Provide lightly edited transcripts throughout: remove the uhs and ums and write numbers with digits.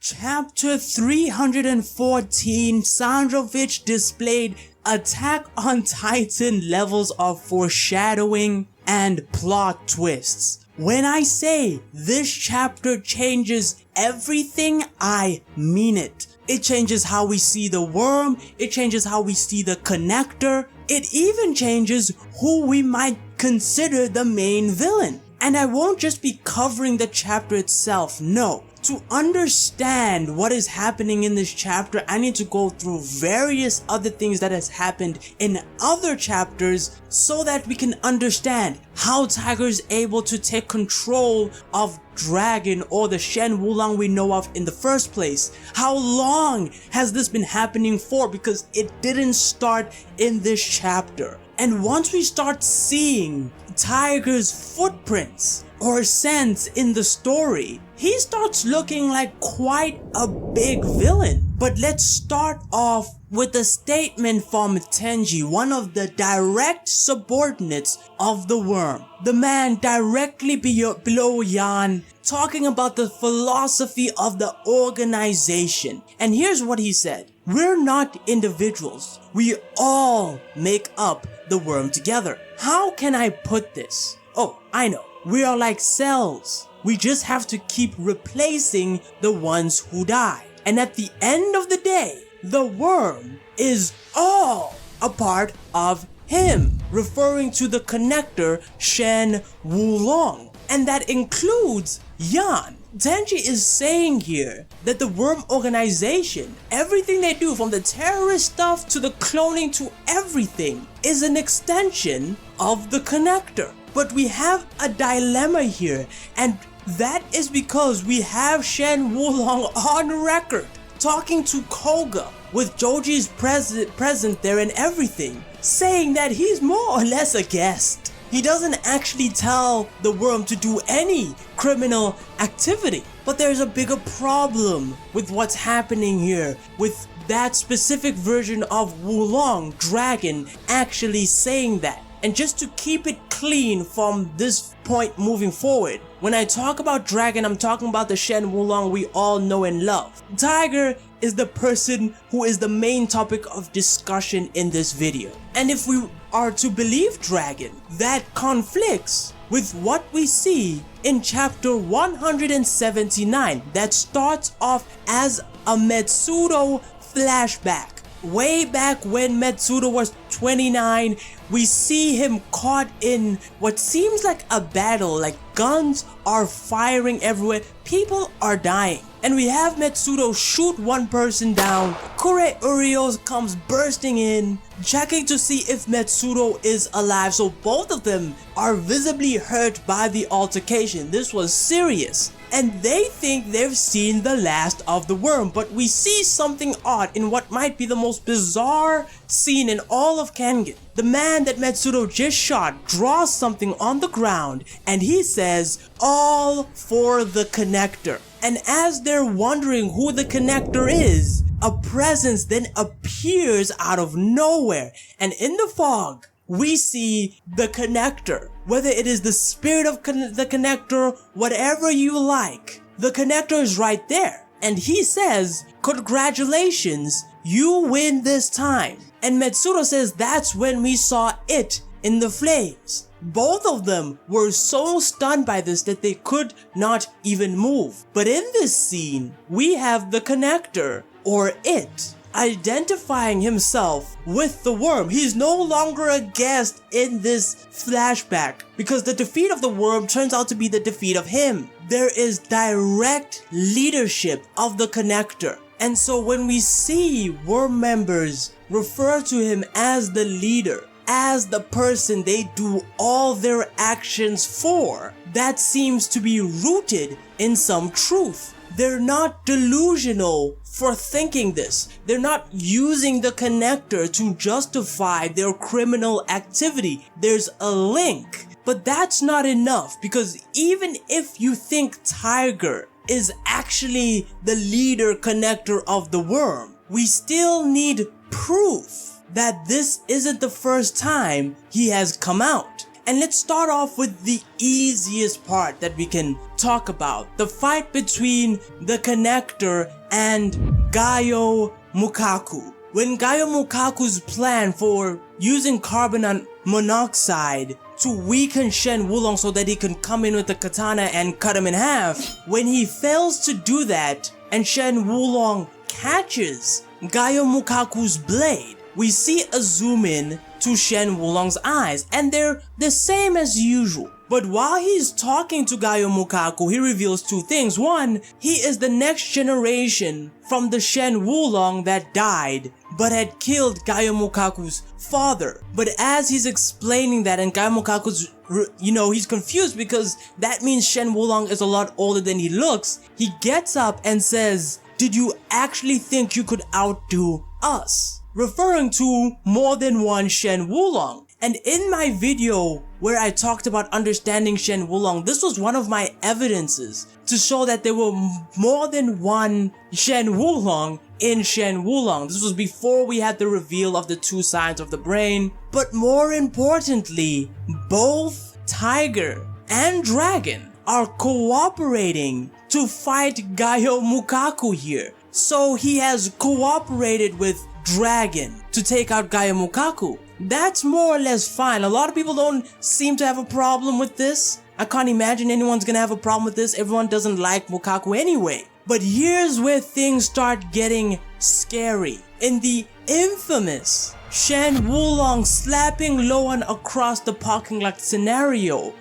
Chapter 314, Sandrovich displayed Attack on Titan levels of foreshadowing and plot twists. When I say this chapter changes everything, I mean it. It changes how we see the worm, it changes how we see the connector, it even changes who we might consider the main villain. And I won't just be covering the chapter itself, no. To understand what is happening in this chapter, I need to go through various other things that has happened in other chapters so that we can understand how Tiger is able to take control of Dragon or the Shen Wulong we know of in the first place. How long has this been happening for? Because it didn't start in this chapter. And once we start seeing Tiger's footprints or sense in the story, he starts looking like quite a big villain. But let's start off with a statement from Tenji, one of the direct subordinates of the worm. The man directly below Yan, talking about the philosophy of the organization. And here's what he said. We're not individuals. We all make up the worm together. How can I put this? Oh, I know. We are like cells. We just have to keep replacing the ones who die. And at the end of the day, the worm is all a part of him, referring to the connector Shen Wulong. And that includes Yan. Tenji is saying here that the worm organization, everything they do from the terrorist stuff to the cloning to everything, is an extension of the connector. But we have a dilemma here, and that is because we have Shen Wulong on record talking to Koga with Joji's present there and everything, saying that he's more or less a guest. He doesn't actually tell the worm to do any criminal activity. But there's a bigger problem with what's happening here, with that specific version of Wulong, Dragon, actually saying that. And just to keep it clean from this point moving forward, when I talk about Dragon, I'm talking about the Shen Wulong we all know and love. Tiger is the person who is the main topic of discussion in this video. And if we are to believe Dragon, that conflicts with what we see in chapter 179 that starts off as a Metsudo flashback. Way back when Metsudo was 29, we see him caught in what seems like a battle, like guns are firing everywhere, people are dying. And we have Metsudo shoot one person down. Kure Urios comes bursting in, checking to see if Metsudo is alive. So both of them are visibly hurt by the altercation. This was serious. And they think they've seen the last of the worm, but we see something odd in what might be the most bizarre scene in all of Kengan. The man that Metsudo just shot draws something on the ground and he says, "All for the connector." And as they're wondering who the connector is, a presence then appears out of nowhere, and in the fog, we see the connector. Whether it is the spirit of the connector, whatever you like, the connector is right there. And he says, "Congratulations, you win this time." And Metsudo says that's when we saw it in the flames. Both of them were so stunned by this that they could not even move. But in this scene, we have the connector, or it, identifying himself with the worm. He's no longer a guest in this flashback because the defeat of the worm turns out to be the defeat of him. There is direct leadership of the connector. And so when we see worm members refer to him as the leader, as the person they do all their actions for, that seems to be rooted in some truth. They're not delusional for thinking this. They're not using the connector to justify their criminal activity. There's a link. But that's not enough, because even if you think Tiger is actually the leader connector of the worm, we still need proof that this isn't the first time he has come out. And let's start off with the easiest part that we can talk about. The fight between the Connector and Gaio Mukaku. When Gaio Mukaku's plan for using carbon monoxide to weaken Shen Wulong so that he can come in with the katana and cut him in half, when he fails to do that and Shen Wulong catches Gaio Mukaku's blade, we see a zoom in to Shen Wulong's eyes, and they're the same as usual. But while he's talking to Gaio Mukaku, he reveals two things. One, he is the next generation from the Shen Wulong that died but had killed Gaio Mukaku's father. But as he's explaining that, and Gaio Mukaku's, he's confused because that means Shen Wulong is a lot older than he looks, he gets up and says, "Did you actually think you could outdo us?" Referring to more than one Shen Wulong. And in my video where I talked about understanding Shen Wulong, this was one of my evidences to show that there were more than one Shen Wulong in Shen Wulong. This was before we had the reveal of the two sides of the brain. But more importantly, both Tiger and Dragon are cooperating to fight Gaio Mukaku here. So he has cooperated with Dragon to take out Gaio Mukaku. That's more or less fine. A lot of people don't seem to have a problem with this. I can't imagine anyone's gonna have a problem with this. Everyone doesn't like Mukaku anyway. But here's where things start getting scary. In the infamous Shen Wulong slapping Luohan across the parking lot scenario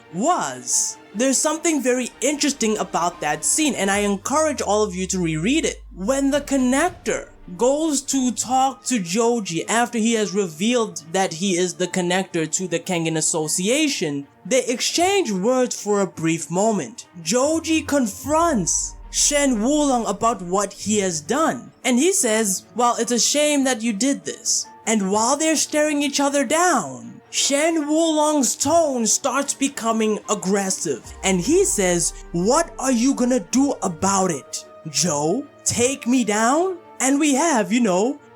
there's something very interesting about that scene, and I encourage all of you to reread it. When the Connector goes to talk to Joji after he has revealed that he is the Connector to the Kengan Association, they exchange words for a brief moment. Joji confronts Shen Wulong about what he has done, and he says, "Well, it's a shame that you did this." And while they're staring each other down, Shen Wulong's tone starts becoming aggressive, and he says, "What are you gonna do about it, Joe? Take me down?" And we have,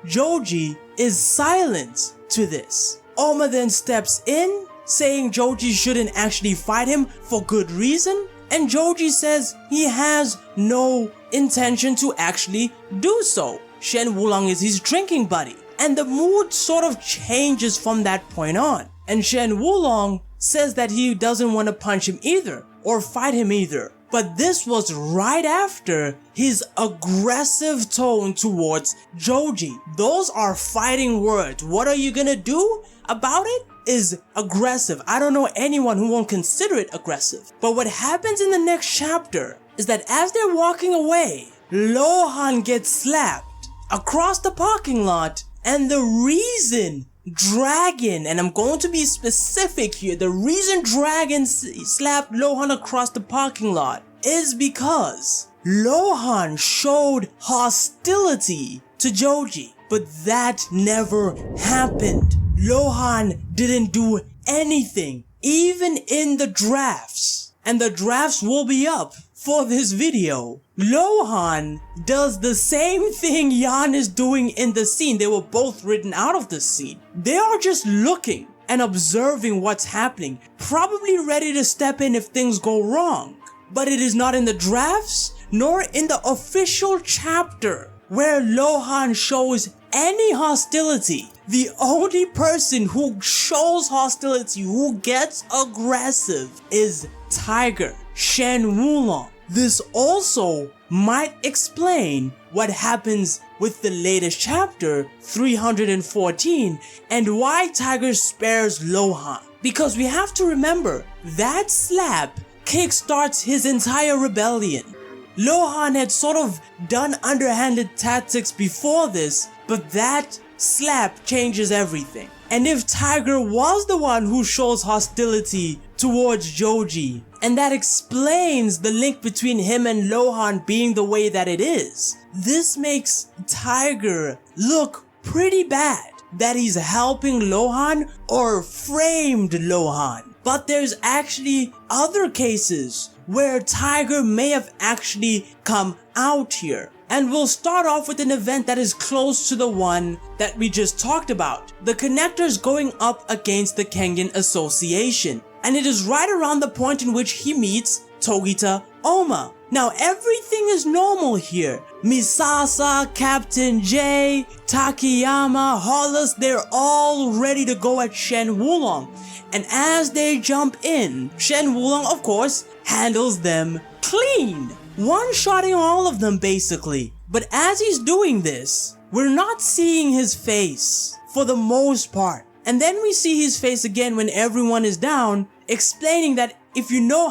Joji is silent to this. Oma then steps in, saying Joji shouldn't actually fight him for good reason, and Joji says he has no intention to actually do so. Shen Wulong is his drinking buddy, and the mood sort of changes from that point on. And Shen Wulong says that he doesn't want to punch him either, or fight him either. But this was right after his aggressive tone towards Joji. Those are fighting words. What are you gonna do about it? Is aggressive. I don't know anyone who won't consider it aggressive. But what happens in the next chapter is that as they're walking away, Luohan gets slapped across the parking lot, and the reason Dragon, and I'm going to be specific here, the reason Dragon slapped Luohan across the parking lot is because Luohan showed hostility to Joji, but that never happened. Luohan didn't do anything, even in the drafts, and the drafts will be up for this video. Luohan does the same thing Yan is doing in the scene. They were both written out of the scene. They are just looking and observing what's happening, probably ready to step in if things go wrong. But it is not in the drafts, nor in the official chapter where Luohan shows any hostility. The only person who shows hostility, who gets aggressive, is Tiger, Shen Wulong. This also might explain what happens with the latest chapter, 314, and why Tiger spares Luohan. Because we have to remember, that slap kickstarts his entire rebellion. Luohan had sort of done underhanded tactics before this, but that slap changes everything. And if Tiger was the one who shows hostility towards Joji, and that explains the link between him and Luohan being the way that it is, this makes Tiger look pretty bad that he's helping Luohan or framed Luohan. But there's actually other cases where Tiger may have actually come out here. And we'll start off with an event that is close to the one that we just talked about. The Connectors going up against the Kengan Association. and it is right around the point in which he meets Togita Oma. Now everything is normal here. Misasa, Captain J, Takayama, Hollis, they're all ready to go at Shen Wulong. And as they jump in, Shen Wulong, of course, handles them clean, one-shotting all of them basically. But as he's doing this, we're not seeing his face for the most part. And then we see his face again when everyone is down, explaining that if you know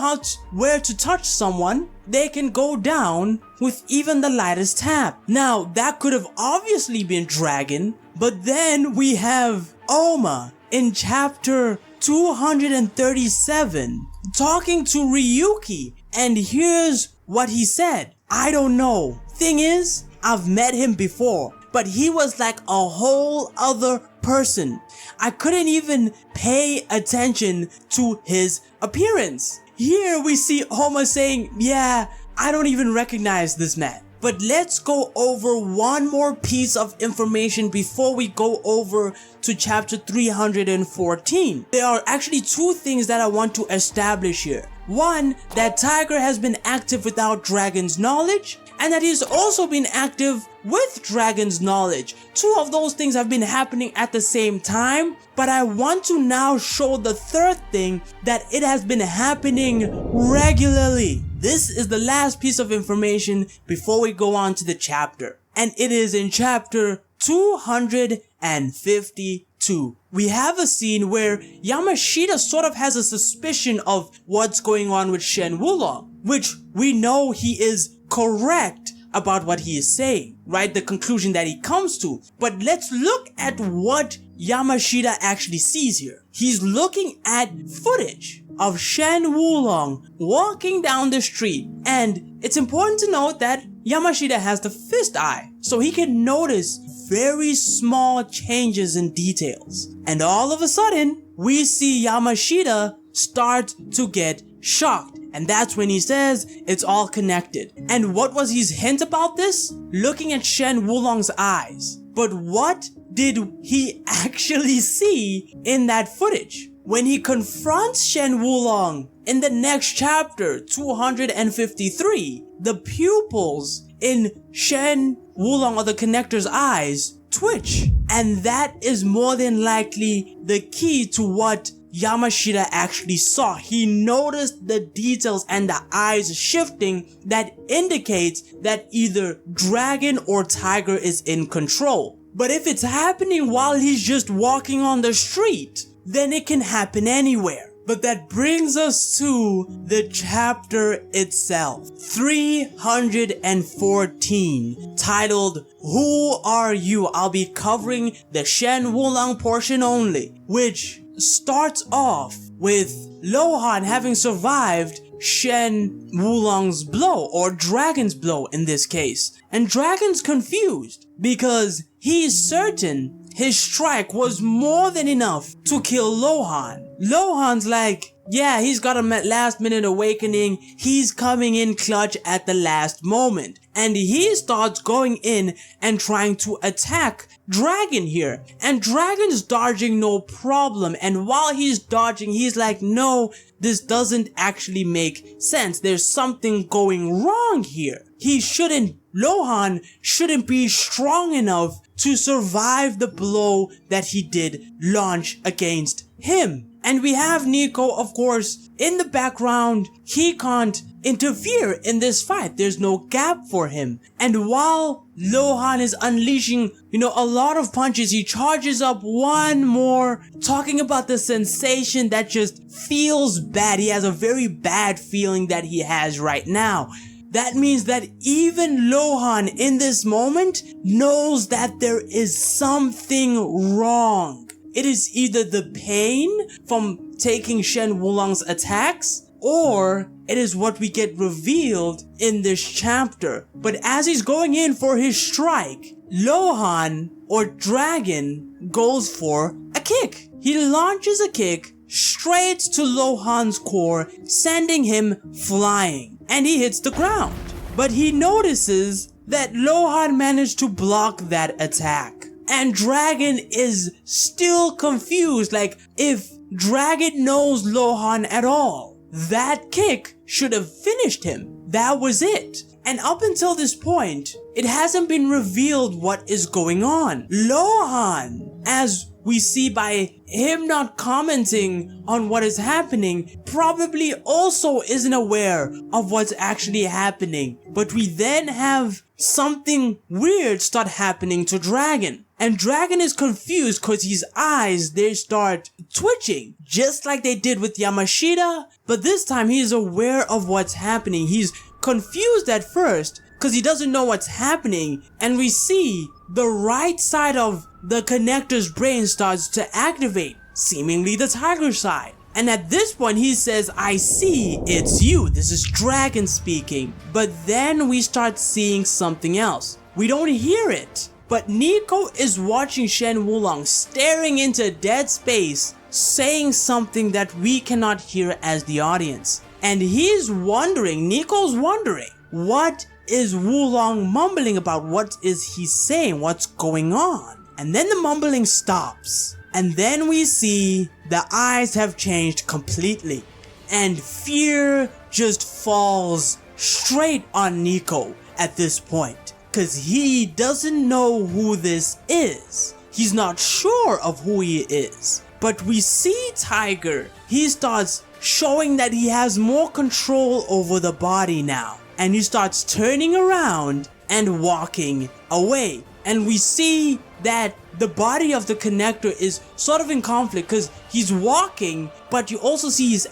where to touch someone, they can go down with even the lightest tap. Now, that could have obviously been Dragon, but then we have Oma in chapter 237 talking to Ryuki, and here's what he said. I don't know. Thing is, I've met him before, but he was like a whole other person. I couldn't even pay attention to his appearance. Here we see Oma saying, yeah, I don't even recognize this man. But let's go over one more piece of information before we go over to chapter 314. There are actually two things that I want to establish here. One, that Tiger has been active without Dragon's knowledge, and that he's also been active with Dragon's knowledge. Two of those things have been happening at the same time, but I want to now show the third thing, that it has been happening regularly. This is the last piece of information before we go on to the chapter, and it is in chapter 252. We have a scene where Yamashita sort of has a suspicion of what's going on with Shen Wulong, which we know he is correct about what he is saying, right? The conclusion that he comes to. But let's look at what Yamashita actually sees here. He's looking at footage of Shen Wulong walking down the street, and it's important to note that Yamashita has the fist eye, so he can notice very small changes in details. And all of a sudden, we see Yamashita start to get shocked. And that's when he says it's all connected. And what was his hint about this? Looking at Shen Wulong's eyes. But what did he actually see in that footage? When he confronts Shen Wulong in the next chapter, 253, the pupils in Shen Wulong, or the connector's eyes, twitch. And that is more than likely the key to what Yamashita actually saw. He noticed the details and the eyes shifting that indicates that either Dragon or Tiger is in control. But if it's happening while he's just walking on the street, then it can happen anywhere. But that brings us to the chapter itself, 314, titled Who Are You? I'll be covering the Shen Wulong portion only, which starts off with Luohan having survived Shen Wulong's blow, or Dragon's blow in this case. And Dragon's confused because he's certain his strike was more than enough to kill Luohan. Luohan's like, yeah, he's got a last minute awakening. He's coming in clutch at the last moment. And he starts going in and trying to attack Dragon here. And Dragon's dodging no problem. And while he's dodging, he's like, no, this doesn't actually make sense. There's something going wrong here. Luohan shouldn't be strong enough to survive the blow that he did launch against him. And we have Nico, of course, in the background. He can't interfere in this fight. There's no gap for him. And while Luohan is unleashing, a lot of punches, he charges up one more, talking about the sensation that just feels bad. He has a very bad feeling that he has right now. That means that even Luohan in this moment knows that there is something wrong. It is either the pain from taking Shen Wulong's attacks, or it is what we get revealed in this chapter. But as he's going in for his strike, Luohan, or Dragon, goes for a kick. He launches a kick straight to Luohan's core, sending him flying. And he hits the ground. But he notices that Luohan managed to block that attack. And Dragon is still confused, like if Dragon knows Luohan at all, that kick should have finished him. That was it. And up until this point, it hasn't been revealed what is going on. Luohan, as we see by him not commenting on what is happening, probably also isn't aware of what's actually happening. But we then have something weird start happening to Dragon. And Dragon is confused because his eyes, they start twitching, just like they did with Yamashita. But this time he is aware of what's happening. He's confused at first because he doesn't know what's happening. And we see the right side of the connector's brain starts to activate, seemingly the tiger side. And at this point he says, I see, it's you. This is Dragon speaking. But then we start seeing something else. We don't hear it. But Nico is watching Shen Wulong staring into dead space, saying something that we cannot hear as the audience. And he's wondering, Nico's wondering, what is Wulong mumbling about? What is he saying? What's going on? And then the mumbling stops. And then we see the eyes have changed completely. And fear just falls straight on Nico at this point. Because he doesn't know who this is. He's not sure of who he is. But we see Tiger. He starts showing that he has more control over the body now. And he starts turning around and walking away. And we see that the body of the connector is sort of in conflict because he's walking, but you also see his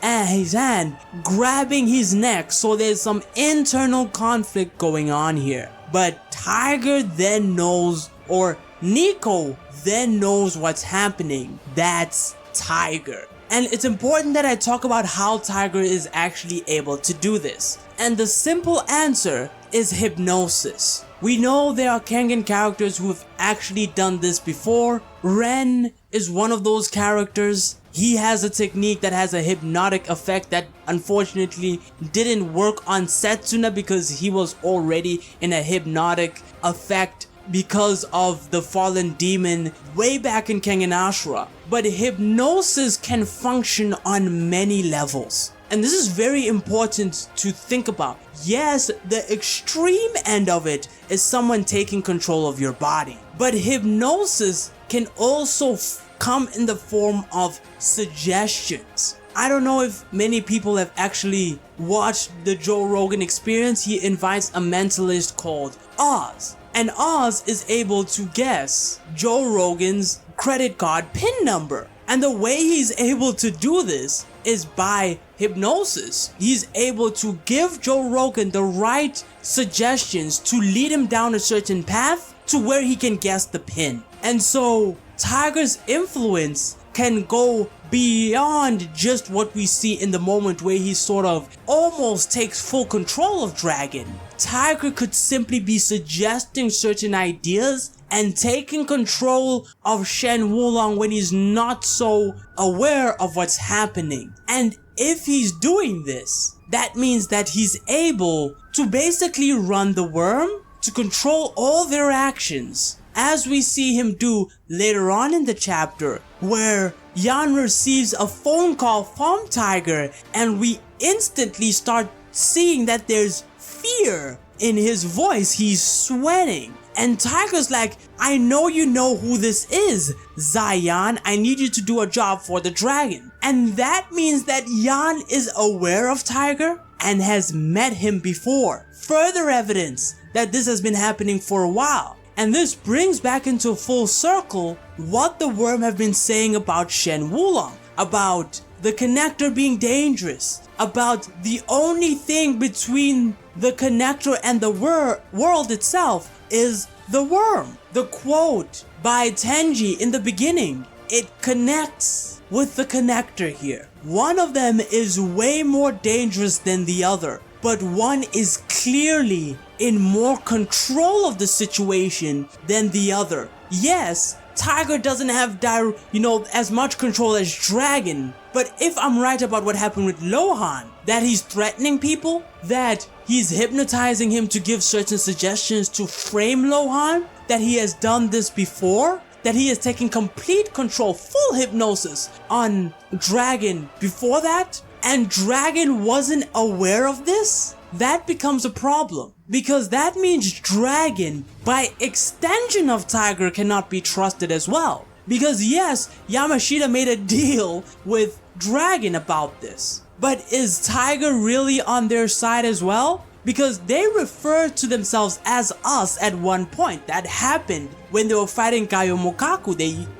hand grabbing his neck. So there's some internal conflict going on here. But Tiger then knows, or Nico then knows what's happening. That's Tiger. And it's important that I talk about how Tiger is actually able to do this. And the simple answer is hypnosis. We know there are Kengan characters who have actually done this before. Ren is one of those characters. He has a technique that has a hypnotic effect that unfortunately didn't work on Setsuna because he was already in a hypnotic effect because of the fallen demon way back in Kengan Ashura. But hypnosis can function on many levels. And this is very important to think about. Yes, the extreme end of it is someone taking control of your body. But hypnosis can also come in the form of suggestions. I don't know if many people have actually watched the Joe Rogan Experience. He invites a mentalist called Oz. And Oz is able to guess Joe Rogan's credit card PIN number. And the way he's able to do this is by hypnosis. He's able to give Joe Rogan the right suggestions to lead him down a certain path to where he can guess the PIN. And so Tiger's influence can go beyond just what we see in the moment where he sort of almost takes full control of Dragon. Tiger could simply be suggesting certain ideas and taking control of Shen Wulong when he's not so aware of what's happening. And if he's doing this, that means that he's able to basically run the worm, to control all their actions, as we see him do later on in the chapter, where Yan receives a phone call from Tiger and we instantly start seeing that there's fear in his voice. He's sweating. And Tiger's like, I know you know who this is, Zion. I need you to do a job for the dragon. And that means that Yan is aware of Tiger and has met him before. Further evidence that this has been happening for a while. And this brings back into full circle what the worm have been saying about Shen Wulong, about the connector being dangerous, about the only thing between the connector and the world itself is the worm. The quote by Tenji in the beginning, it connects with the connector here. One of them is way more dangerous than the other, but one is clearly in more control of the situation than the other. Yes, Tiger doesn't have as much control as Dragon, but if I'm right about what happened with Luohan, that he's threatening people, that he's hypnotizing him to give certain suggestions to frame Luohan, that he has done this before, that he is taking complete control, full hypnosis on Dragon before that, and Dragon wasn't aware of this, that becomes a problem. Because that means Dragon, by extension of Tiger, cannot be trusted as well. Because yes, Yamashita made a deal with Dragon about this. But is Tiger really on their side as well? Because they refer to themselves as us at one point. That happened when they were fighting Kaiomokaku.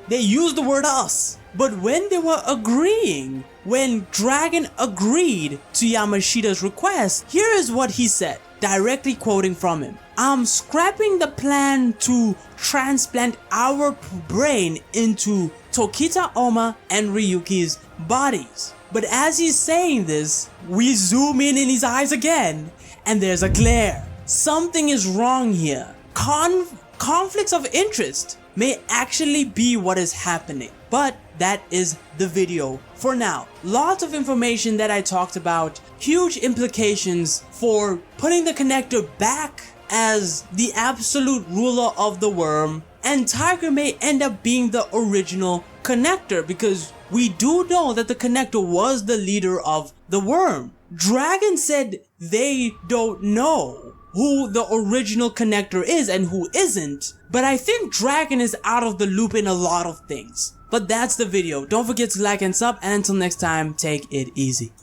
They used the word us. But when they were agreeing, when Dragon agreed to Yamashita's request, here is what he said, directly quoting from him. I'm scrapping the plan to transplant our brain into Tokita Oma and Ryuki's bodies. But as he's saying this, we zoom in his eyes again, and there's a glare. Something is wrong here. Conflicts of interest may actually be what is happening. But that is the video for now. Lots of information that I talked about, huge implications for putting the connector back as the absolute ruler of the worm, and Tiger may end up being the original connector because we do know that the connector was the leader of the worm. Dragon said they don't know who the original connector is and who isn't, but I think Dragon is out of the loop in a lot of things. But that's the video. Don't forget to like and sub, and until next time, take it easy.